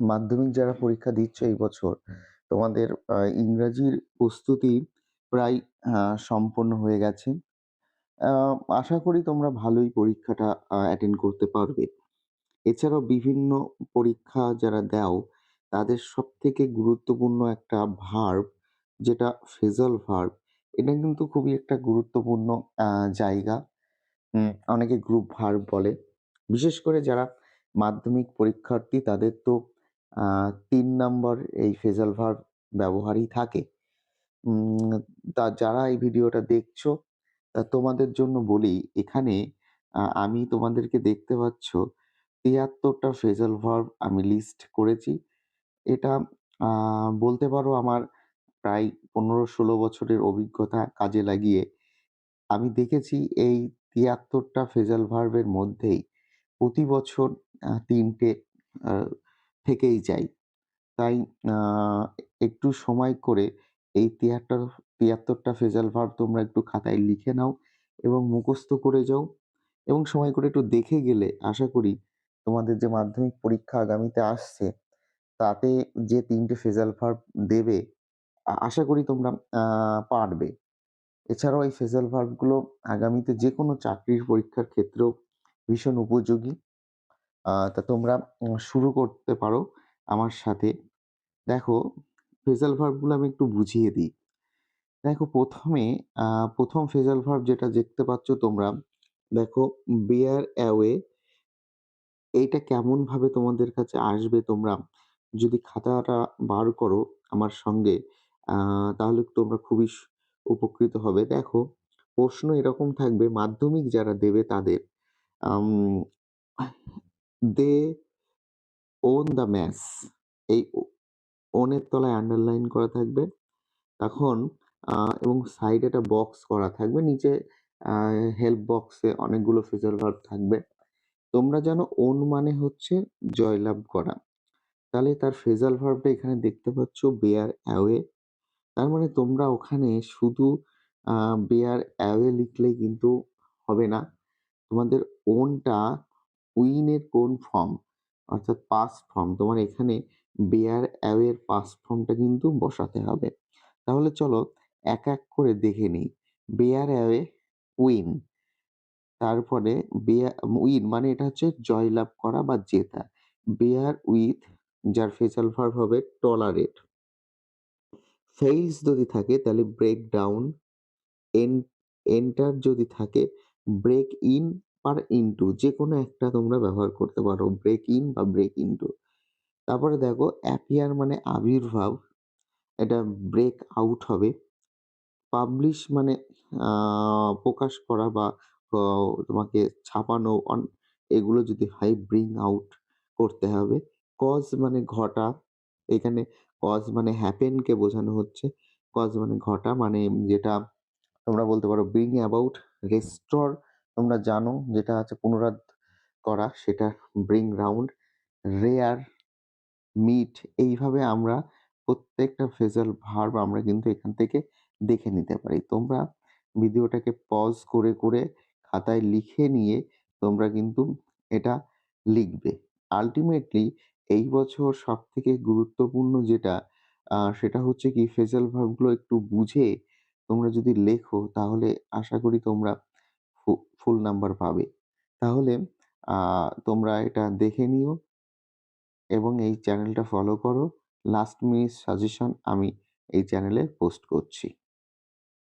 মাধ্যমিক যারা পরীক্ষা দিচ্ছ এই বছর, তোমাদের ইংরাজির প্রস্তুতি প্রায় সম্পন্ন হয়ে গেছে। আ আশা করি তোমরা ভালোই পরীক্ষাটা অ্যাটেন্ড করতে পারবে। এছাড়াও বিভিন্ন পরীক্ষা যারা দাও, তাদের সবথেকে গুরুত্বপূর্ণ একটা ভার্ব যেটা ফ্রেজাল ভার্ব, এটা কিন্তু খুবই একটা গুরুত্বপূর্ণ আ জায়গা। অনেকে গ্রুপ ভার্ব বলে। বিশেষ করে যারা মাধ্যমিক পরীক্ষার্থী তাদের তো ৩ নাম্বার এই ফ্রেজাল ভার্ব ব্যবহারই থাকে। উম যারা এই ভিডিওটা দেখছো, তোমাদের জন্য বলি এখানে আমি তোমাদেরকে দেখতে পাচ্ছ ৭৩ টা ফ্রেজাল ভার্ব আমি লিস্ট করেছি। এটা আ বলতে পারো আমার প্রায় ১৫-১৬ বছরের অভিজ্ঞতা কাজে লাগিয়ে আমি দেখেছি এই ৭৩ টা ফ্রেজাল ভার্বের মধ্যেই প্রতি বছর ৩ টে আ থেকেই যায়। তাই আ একটু সময় করে এই ৭৩ টা ফ্রেজাল ভার্ব তোমরা একটু খাতায় লিখে নাও এবং মুখস্থ করে যাও এবং সময় করে একটু দেখে গেলে আশা করি তোমাদের যে মাধ্যমিক পরীক্ষা আগামীতে আসছে, তাতে যে ৩ টে ফ্রেজাল ভার্ব দেবে আশা করি তোমরা আ পারবে। এছাড়াও এই ফ্রেজাল ভার্ব গুলো আগামীতে যেকোনো চাকরির পরীক্ষার ক্ষেত্রেও ভীষণ উপযোগী। তা তোমরা শুরু করতে পারো আমার সাথে। দেখো, ফ্রেজাল ভার্ব গুলো আমি একটু বুঝিয়ে দিই। দেখো, ১ম ফ্রেজাল ভার্ব যেটা দেখতে পাচ্ছ তোমরা, দেখো বেয়ার অ্যাওয়ে, এইটা কেমনভাবে তোমাদের কাছে আসবে তোমরা যদি খাতাটা বার করো আমার সঙ্গে, তাহলে তোমরা খুবই উপকৃত হবে। দেখো, প্রশ্ন এরকম থাকবে মাধ্যমিক যারা দেবে তাদের। আম দে ওন দ্য ম্যাচ, এই ওন এর তলায় আন্ডারলাইন করা থাকবে। এখন এবং সাইডে একটা বক্স করা থাকবে। নিচে আ হেল্প বক্সে অনেকগুলো ফ্রেজাল ভার্ব থাকবে। তোমরা জানো ওন মানে হচ্ছে জয়লাভ করা। তাহলে তার ফ্রেজাল ভার্বটা এখানে দেখতে পাচ্ছ বেয়ার অ্যাওয়ে। তার মানে তোমরা ওখানে শুধু আ বেয়ার অ্যাওয়ে লিখলেই কিন্তু হবে না। তোমাদের ওনটা উইন এর কোন ফর্ম অর্থাৎ পাস্ট ফর্ম তোমার এখানে বেয়ার অ্যাওয়ে এর পাস্ট ফর্মটা কিন্তু বসাতে হবে। তাহলে চলো এক, এক করে দেখে নিই। বেয়ার অ্যাওয়ে উইন, তারপরে উইন মানে এটা হচ্ছে জয়লাভ করা বা জেতা। বেয়ার উইথ, যার ফ্রেজাল ভার্ব হবে টলারেট। ফেইলস যদি থাকে তাহলে ব্রেক ডাউন। এন এন্টার যদি থাকে ব্রেক ইন আর ইনটু, যেকোনো একটা তোমরা ব্যবহার করতে পারো, ব্রেক ইন বা ব্রেক ইনটু। তারপরে দেখো অ্যাপিয়ার মানে আবির্ভাব, এটা ব্রেক আউট হবে। পাবলিশ মানে প্রকাশ করা বা অ তোমাকে ছাপানো এগুলো যদি হয় ব্রিং আউট করতে হবে। কজ মানে ঘটা, এখানে কজ মানে হ্যাপেন কে বোঝানো হচ্ছে। কজ মানে ঘটা, মানে যেটা তোমরা বলতে পারো ব্রিং অ্যাবাউট। রেস্টোর তোমরা জানো যেটা আছে পুনরুদ্ধার করা, সেটা ব্রিং রাউন্ড। রেয়ার, মিট, এইভাবে আমরা প্রত্যেকটা ফ্রেজাল ভার্ব আমরা কিন্তু এখান থেকে দেখে নিতে পারি। তোমরা ভিডিওটাকে পজ করে, করে খাতায় লিখে নিয়ে তোমরা কিন্তু এটা লিখবে। আল্টিমেটলি এই বছর সবথেকে গুরুত্বপূর্ণ যেটা সেটা হচ্ছে কি ফ্রেজাল ভার্ব গুলো একটু বুঝে তোমরা যদি লেখো তাহলে আশা করি তোমরা ফুল নাম্বার পাবে। তাহলে আ তোমরা এটা দেখে নিও এবং এই চ্যানেলটা ফলো করো। লাস্ট মিনিট সাজেশন আমি এই চ্যানেলে পোস্ট করছি।